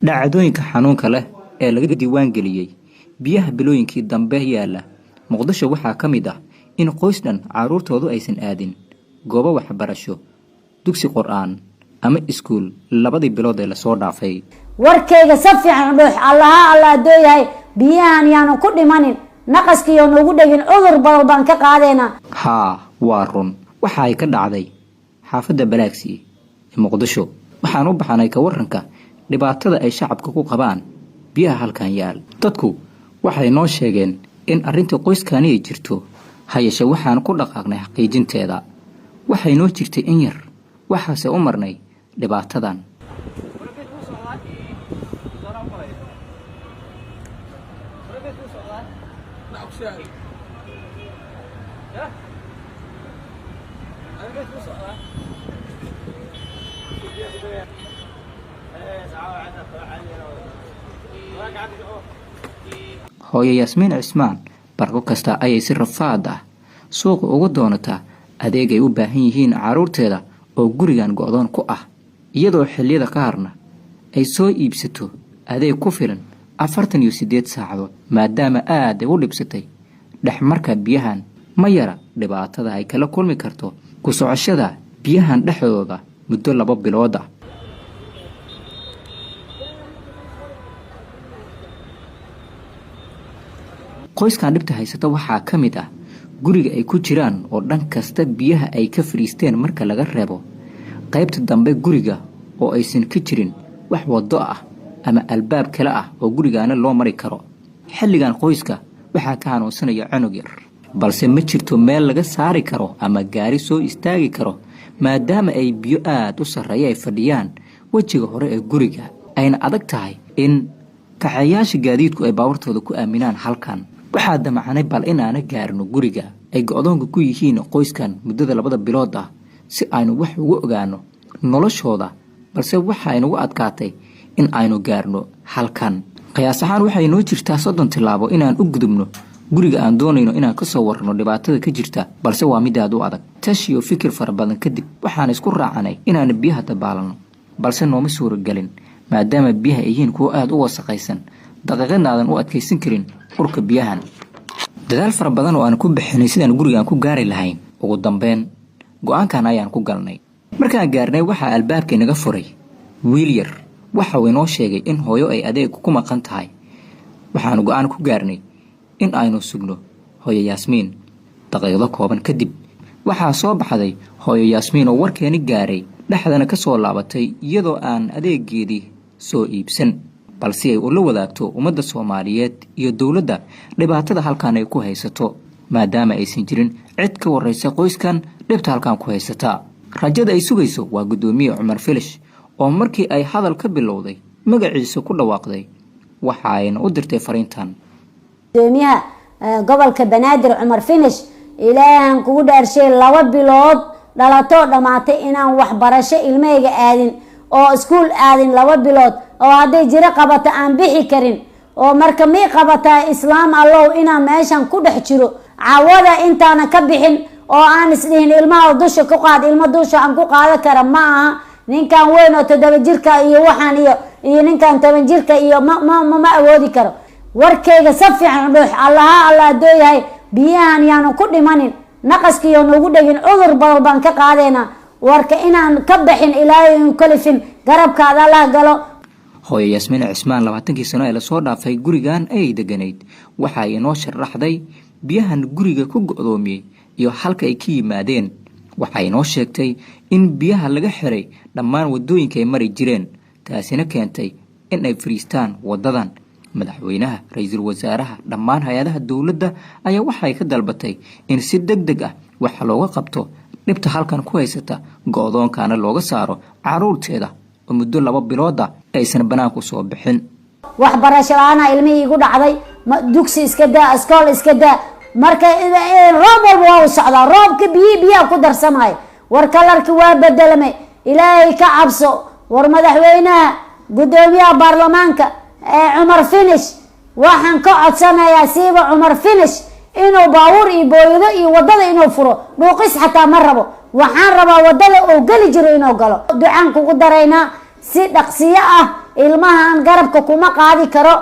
dhacdooyinka xanuunka leh ee laga diiwaan geliyay biyaha bilooyinkii dambe yaala Muqdisho waxaa ka mid ah in qoys dhan caruurtoodu aysan aadin goobo waxbarasho dugsi quraan ama iskuul labadii bilood ee la soo dhaafay warkayga si fiican dhuux Allah dooyahay biyahan yaanu ku dhimanin naqaskiyo nagu dhagin cudur badan baan ka qaadayna waa run waxa ay ka dhacday xaafadda Balaaksi ee Muqdisho waxaan u baxanay ka waranka dhibaatada ay shacabka ku qabaan biyaha halkan yaal dadku waxay noo sheegeen in arrinta qoyskani ay jirto hay'asha waxaan ku dhaqaaqnay xaqiijinteeda waxay noo jirtay in yar waxaase u marnay dhibaatadan hooyo Yasmiin Cismaan barko kasta ayay si rafaad ah suuqa ugu doonataa adeeg ay u baahan yihiin caruurteeda oo gurigan go'doon ku ah iyadoo xilliyada qaarna ay soo iibsato adeeg ku filan 48 saacadood maadaama aad ay u dhibsatay dhexmarka biyahan ma yara dhibaatada ay kala kulmi karto ku socoshada biyahan dhexdooda muddo 2 bilood ah qoyskan dhibta haysata waxaa ka mid ah guriga ay ku jiraan oo dhan kasta biyaha ay ka fariisteen marka laga reebo qaybta dambe guriga oo aysan ka jirin wax wado ah ama albaab kale ah oo gurigaana loo mari karo xilligan qoyska waxaa ka xanuunsanaya cunug yar balse ma jirto meel laga saari karo ama gaari soo istaagi karo maadaama ay biyo aad u sarreeya ay fadhiyaan wajiga hore ee guriga ayna adag tahay in kaxayaasha gaadiidku ay baawartooda ku aaminaan halkan waxaa damacanay bal in aan gaarno guriga ay go'doonka ku yihiin qoyskan muddada 2 bilood ah si aynu wax ugu ogaano noloshooda balse waxa ay nagu adkaatay in aynu gaarno halkan qiyaas ahaan waxay noo jirtaa 30 tilaabo inaan u gudubno guriga aan doonayno inaan ka soo warno dhibaatada ka jirta balse waa mid aad u adag tashiyo fikir farabadan kadib waxaan isku raacanay inaan biyaha dabaalano balse nooma suuragelin maadaama biyaha ay yihiin kuwa aad u wasaqaysan daqiiqadnaadan u adkaysan karin urka biyahan dadaal farabadan oo aan ku bixinay sidaan gurigaan ku gaari lahayn ugu dambeyn go'aankan ayaan ku galnay markaan gaarnay waxa albaabka inaga furay wiil yar waxa uu inoo sheegay in hooyo ay adeeg ku maqan tahay waxaan go'aan ku gaarnay in aynu sugno hooyo Yasmiin daqiiqado kooban kadib waxaa soo baxday hooyo Yasmiin oo warkeeni gaaray dhaxdana ka soo laabatay iyadoo aan adeegeedii soo iibsan balse ay u la wadaagto ummadda Soomaaliyeed iyo dawladda dhibaatada halkan ay ku haysato maadaama aysan jirin cid ka wareysa qoyskan dhibta halkan ku haysata rajada ay sugayso waa gudoomiye Cumar Filish oo markii ay hadal ka bilowday magaciisa ku dhawaaqday waxa ayna u dirtay fariintan gudoomiyaha gobolka Banaadir Cumar Filish ilaahan kugu dhaarshay 2 bilood dhalato dhamaatay inaan waxbarasho ilmeyga aadin oo iskuul aadin 2 bilood oo haday jira qabata aan bixi karin oo marka mii qabata islaam allow inaan meeshan ku dhex jiro caawada intaana ka bixin oo aan isdhihin ilmaha dusha ku qaad ilma dusha aan ku qaada kara ma aha ninkan weyn oo 7 jirka iyo waxaan iyo ninkan 10 jirka iyo ma awoodi karo warkayga si fiican dhuux Allah dooyahay biyahan yaanu ku dhimanin naqaskiyo nagu dhagin cudur badan baan ka qaadayna warka inaan ka bixin ilaahay in kalifin garabkaada la galo hooyo Yasmiin Cismaan 20 sano ee la soo dhaafay gurigan ay deganayd waxa ay noo sharaxday biyahan guriga ku go'doomiyay iyo halka ay ka yimaadeen waxa ay noo sheegtay in biyaha laga xiray dhammaan wadooyinka ay mari jireen taasina keentay in ay fariistaan wadadan madaxweynaha ra'iisul wasaaraha dhammaan hay'adaha dawladda ayaa waxa ay ka dalbatay in si degdeg ah wax looga qabto dhibta halkan ku haysata go'doonkana looga saaro caruurteeda oo muddo 2 bilood ah aysan banaanku soo bixin waxbarasho la'aan ilmihii igu dhacday dugsi iska daa iskool iska daa marka roob walba waa socdaa roobka biyo ku darsamay war kalarki waa bedelmay ilaahay ka cabso war madaxweynaha gudoomiyaha baarlamaanka Cumar Filish waxaan ka codsanayaa siiba Cumar Filish inuu baawur iyo booyado iyo wadada inuu furo dhuuqis xataa ma rabo waxaan rabaa wadada oo gali jiro inuu galo ducaan kugu dareynaa si dhaqsiyo ah ilmahan garabka kuma qaadi karo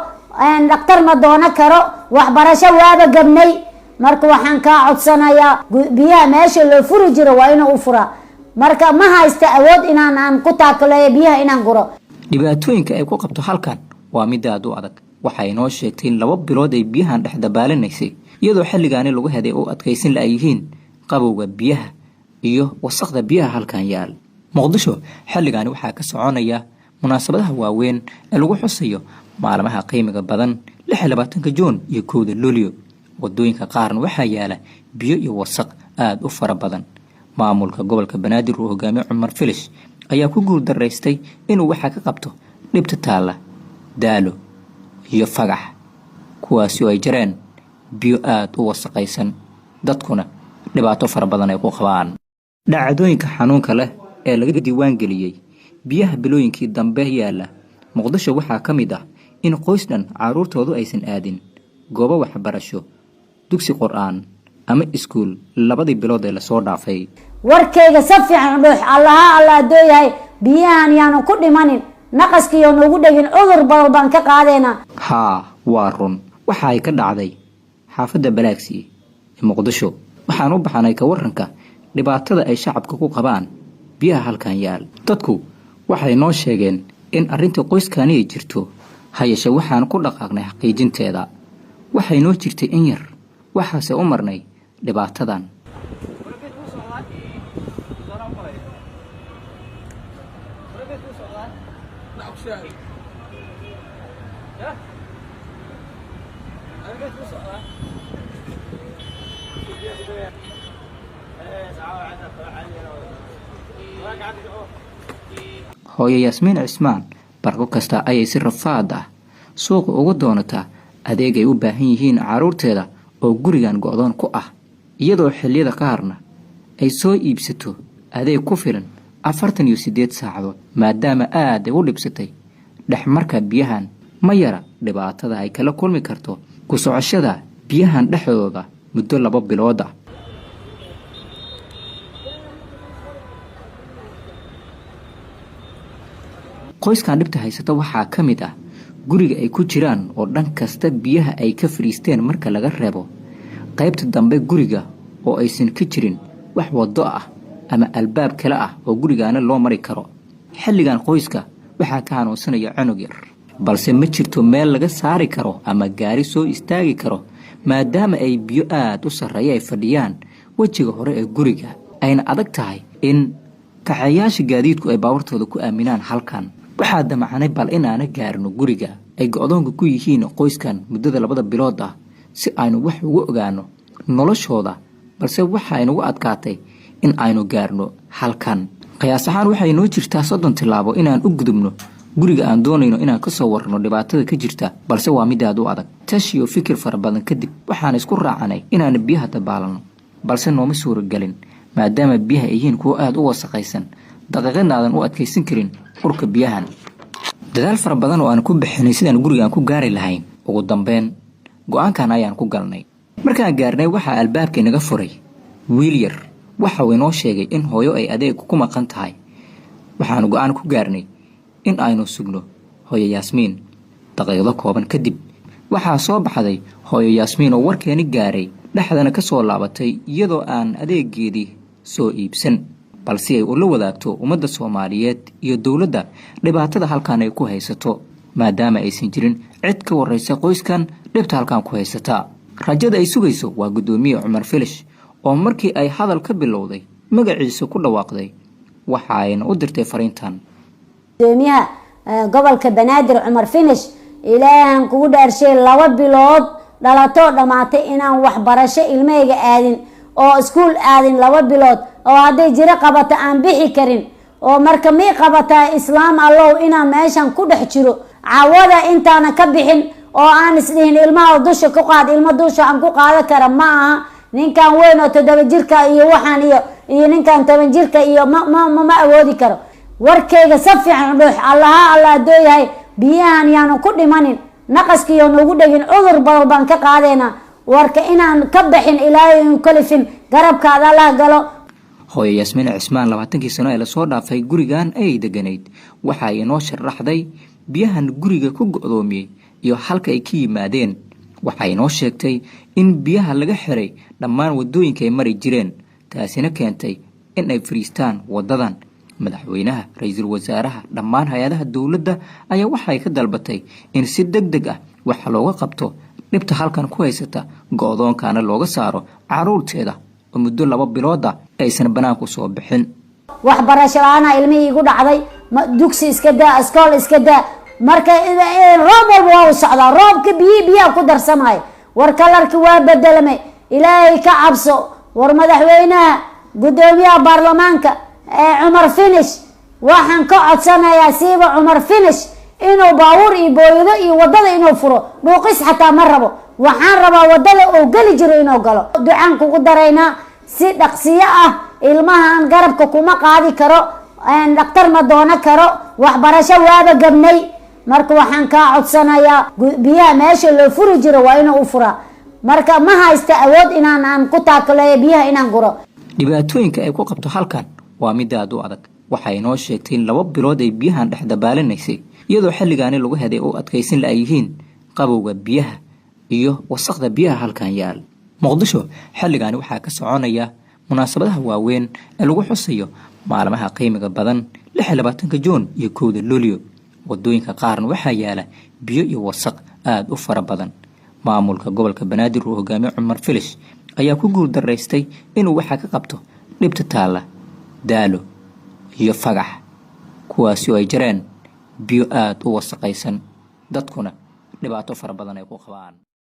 dhaqtar ma doono karo waxbarasho waaba gabnay marka waxaan kaa codsanayaa biyaha meesha loo furi jiro waa inuu u furaa marka ma haysta awood inaan ku taakaleeyo biyaha inaan guro dhibaatooyinka ay ku qabto halkan waa mid aad u adag waxay inoo sheegtay in 2 bilood ay biyahan dhex dabaalaneysay iyadoo xilligaani lagu heday oo adkaysin la ay yihiin qabowga biyaha iyo wasaqda biyaha halkan yaal muqdisho xilligaani waxaa ka soconaya munaasabadaha waaweyn ee lagu xusayo maalmaha qiimiga badan 26 Juun iyo 1 Luulyo wadooyinka qaarna waxaa yaala biyo iyo wasaq aad u fara badan maamulka gobolka Banaadir oo hogaamiye Cumar Filish ayaa ku guul dareystay inuu waxa ka qabto dhibta taala daalo iyo fagax kuwaasi oo ay jireen biyo aad u wasaqaysan dadkuna dhibaato fara badan ay ku qabaan dhacdooyinka xanuunka leh ee laga diiwaan geliyay biyaha bilooyinkii dambe yaala muqdisho waxaa ka mid ah in qoysdan caruurtoodu aysan aadin goobo waxbarasho dugsi quraan ama iskuul 2 bilood ee la soo dhaafay warkayga si fiican dhuux allah dooyahay biyahan yaanu ku dhimanin naqaskiyo noogu dhagin cudur baan ka qaadayna waa run waxa ay ka dhacday xaafadda Balaaksi ee Muqdisho waxaan u baxanay ka waranka dhibaatada ay shacabka ku qabaan biyaha halkan yaal dadku waxay noo sheegeen in arrinta qoyskani ay jirto hay'asha waxaan ku dhaqaaqnay xaqiijinteeda waxay noo jirtay in yar waxaase u marnay dhibaatadan hooyo Yasmiin Cismaan barko kasta ayay si rafaad ah suuq ugu doonataa adeeg ay u baahan yihiin caruurteeda oo gurigan go'doon ku ah iyadoo xilliyada qaarna ay soo iibsato adeeg ku filan 48 saacadood maadaama aad ay u dhibsatay dhexmarka biyahan ma yara dhibaatada ay kala kulmi karto ku socoshada biyahan dhexdooda muddo 2 bilood ah qoyskan dhibta haysata waxaa ka mid ah guriga ay ku jiraan oo dhan kasta biyaha ay ka fariisteen marka laga reebo qaybta dambe guriga oo aysan ka jirin wax wado ah ama albaab kale ah oo gurigaana loo mari karo xilligan qoyska waxaa ka hanuunsanaya cunug yar balse ma jirto meel laga saari karo ama gaari soo istaagi karo maadaama ay biyo aad u sarreeya ay fadhiyaan wajiga hore ee guriga ayna adag tahay in kaxayaasha gaadiidku ay baawartooda ku aaminaan halkan waxaa damacanay bal inaana gaarno guriga ay go'doonka ku yihiin qoyskan muddada 2 bilood ah si aynu wax ugu ogaano noloshooda balse waxa aynu ugu adkaatay in aynu gaarno halkan qiyaas ahaan waxay noo jirtaa 30 tilaabo inaan u gudubno guriga aan doonayno inaan ka soo warno dhibaatada ka jirta balse waa mid aad u adag tashiyo fikir fara badan kadib waxaan isku raacanay inaan biyaha dabaalano balse nooma suuragelin maadaama biyaha ay yihiin kuwo aad u wasaqaysan daqiiqadna aadan u adkaysan karin urka biyahan dadaal fara badan oo aan ku bixinay sidaan guriga aan ku gaari lahayn ugu dambeyn go'aankan ayaan ku galnay markaan gaarnay waxaa albaabka inaga furay wiil yar waxa uu inoo sheegay in hooyo ay adeeg ku maqan tahay waxaan go'aan ku gaarnay in aynu sugno hooyo Yasmiin daqiiqado kooban kadib waxaa soo baxday hooyo Yasmiin oo warkeeni gaaray dhaxdana ka soo laabatay iyadoo aan adeegeedii soo iibsan balse ay u la wadaagto ummadda Soomaaliyeed iyo dawladda dhibaatada halkan ay ku haysato maadaama aysan jirin cid ka wareysa qoyskan dhibta halkan ku haysata rajada ay sugayso waa gudoomiye Cumar Filish oo markii ay hadal ka bilowday magaciisa ku dhawaaqday waxa ayna u dirtay fariintan gudoomiyaha gobolka Banaadir Cumar Filish ilaahan kugu dhaarshay 2 bilood dhalato dhamaatay inaan waxbarasho ilmeyga aadin oo iskuul aadin 2 bilood oo haday jira qabata aan bixi karin oo marka mi qabata islaam allow inaan meeshan ku dhex jiro caawada intaana ka bixin oo aan isdhihin ilmaha dusha ku qaad ilmo dusha aan ku qaada kara ma aha ninkan weyn oo 7 jirka iyo waxaan iyo ninkan 10 jirka iyo ma awoodi karo warkayga si fiican dhuux allah dooyahay biyahan yaanu ku dhimanin naqaskiyo noogu dhagin cudur baan ka qaadayna warka inaan ka bixin ilaahay in kalifin garabkaada la galo hooyo Yasmiin Cismaan 20 sano ee la soo dhaafay gurigan ay deganayd waxa ay inoo sharaxday biyahan guriga ku go'doomiyey iyo halka ay ka yimaadeen. waxay noo sheegtay in biyaha laga xiray dhammaan wadooyinka ay mari jireen, taasina keentay in ay fariistaan wadadan. madaxweynaha, ra'iisul wasaaraha, dhammaan hay'adaha dawladda ayaa waxay ka dalbatay in si degdeg ah wax looga qabto dhibta halkan ku haysata, go'doonkana looga saaro caruurteeda oo muddo 2 bilood ah aysan banaanku soo bixin. waxbarasho la'aan ilmihii igu dhacday, dugsi iska daa, iskool iska daa, marka roob walba waa u socdaa, roobka biyaha ku darsamay, war kalarkii waa bedelmay. ilaahay ka cabso, war madaxweynaha, gudoomiyaha baarlamaanka Cumar Finish, waxaan ka codsanayaa siiba Cumar Finish inuu baabuur iyo booyado iyo wadada inuu furo, dhuuqis xataa ma rabo, waxaan rabaa wadada oo gali jiro inuu galo. ducaan kugu dareynaa si dhaqsiyo ah, ilmahan garabka kuma qaadi karo, dhaqtar ma doono karo, waxbarasho waaba gabnay. marka waxaan ka codsanayaa biyaha meesha loo furi jiro waa inuu u furaa, marka ma haysta awood inaan ku taakaleeyo biyaha inaan guro. dhibaatooyinka ay ku qabto halkan waa mid aad u adag. waxay noo sheegtay in 2 bilood ay biyahan dhex dabaalaneysay, iyadoo xilligaani lagu heday oo adkaysin la yihiin qabowga biyaha iyo wasaqda biyaha halkan yaal. muqdisho xilligaani waxaa ka soconaya munaasabadaha waaweyn ee lagu xusayo maalmaha qiimiga badan 26 Juun iyo 1 Luulyo. wadooyinka qaarna waxaa yaala biyo iyo wasaq aad u fara badan. maamulka gobolka Banaadir oo hogaamiye Cumar Finish ayaa ku guul dareystay inuu waxa ka qabto dhibta taala daalo iyo fagax, kuwaasi oo ay jireen biyo aad u wasaqaysan, dadkuna dhibaato fara badan ay ku qabaan.